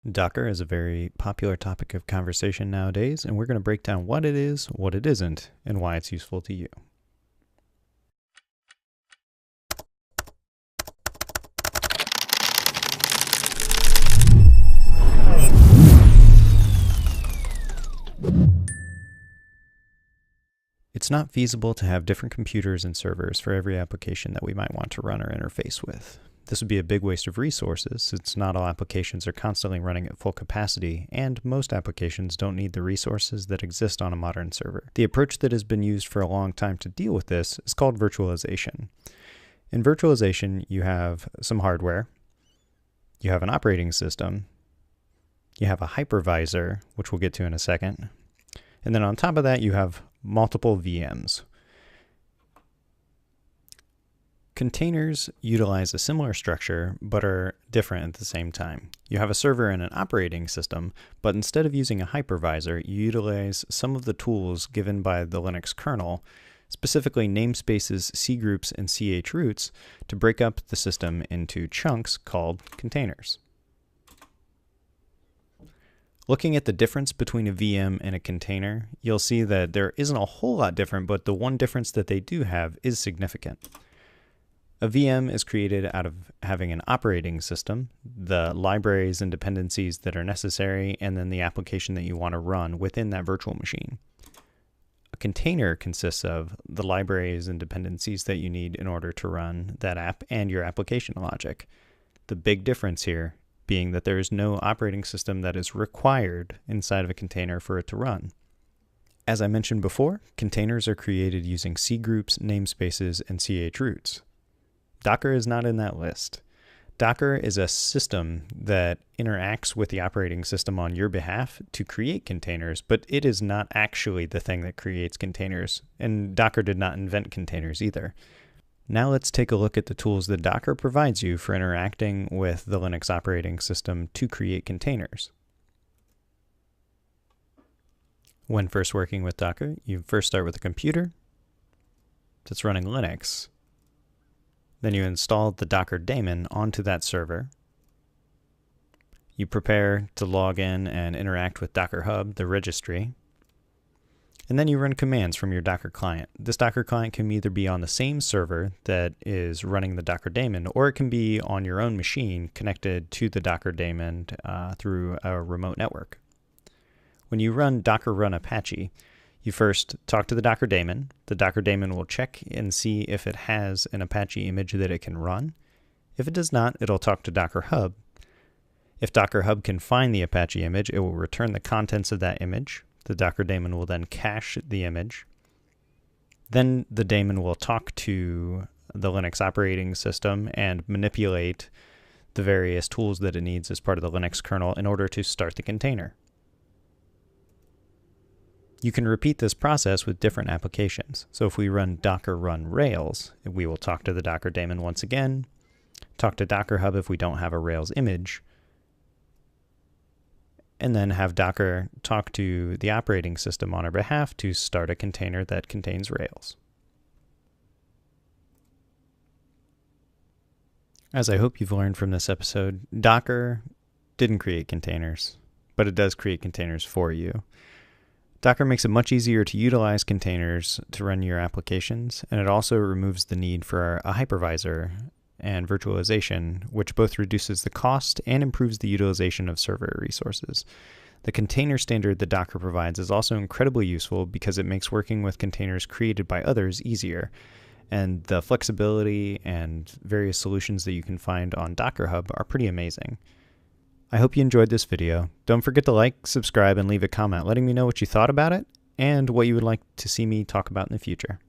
Docker is a very popular topic of conversation nowadays, and we're going to break down what it is, what it isn't, and why it's useful to you. It's not feasible to have different computers and servers for every application that we might want to run or interface with. This would be a big waste of resources, since not all applications are constantly running at full capacity, and most applications don't need the resources that exist on a modern server. The approach that has been used for a long time to deal with this is called virtualization. In virtualization, you have some hardware, you have an operating system, you have a hypervisor, which we'll get to in a second, and then on top of that, you have multiple VMs. Containers utilize a similar structure, but are different at the same time. You have a server and an operating system, but instead of using a hypervisor, you utilize some of the tools given by the Linux kernel, specifically namespaces, cgroups, and chroots, to break up the system into chunks called containers. Looking at the difference between a VM and a container, you'll see that there isn't a whole lot different, but the one difference that they do have is significant. A VM is created out of having an operating system, the libraries and dependencies that are necessary, and then the application that you want to run within that virtual machine. A container consists of the libraries and dependencies that you need in order to run that app and your application logic. The big difference here being that there is no operating system that is required inside of a container for it to run. As I mentioned before, containers are created using cgroups, namespaces, and chroots. Docker is not in that list. Docker is a system that interacts with the operating system on your behalf to create containers, but it is not actually the thing that creates containers, and Docker did not invent containers either. Now let's take a look at the tools that Docker provides you for interacting with the Linux operating system to create containers. When first working with Docker, you first start with a computer that's running Linux. Then you install the Docker daemon onto that server. You prepare to log in and interact with Docker Hub, the registry. And then you run commands from your Docker client. This Docker client can either be on the same server that is running the Docker daemon, or it can be on your own machine connected to the Docker daemon through a remote network. When you run Docker run Apache, you first talk to the Docker daemon. The Docker daemon will check and see if it has an Apache image that it can run. If it does not, it'll talk to Docker Hub. If Docker Hub can find the Apache image, it will return the contents of that image. The Docker daemon will then cache the image. Then the daemon will talk to the Linux operating system and manipulate the various tools that it needs as part of the Linux kernel in order to start the container. You can repeat this process with different applications. So if we run Docker run Rails, we will talk to the Docker daemon once again, talk to Docker Hub if we don't have a Rails image, and then have Docker talk to the operating system on our behalf to start a container that contains Rails. As I hope you've learned from this episode, Docker didn't create containers, but it does create containers for you. Docker makes it much easier to utilize containers to run your applications, and it also removes the need for a hypervisor and virtualization, which both reduces the cost and improves the utilization of server resources. The container standard that Docker provides is also incredibly useful because it makes working with containers created by others easier, and the flexibility and various solutions that you can find on Docker Hub are pretty amazing. I hope you enjoyed this video. Don't forget to like, subscribe, and leave a comment letting me know what you thought about it and what you would like to see me talk about in the future.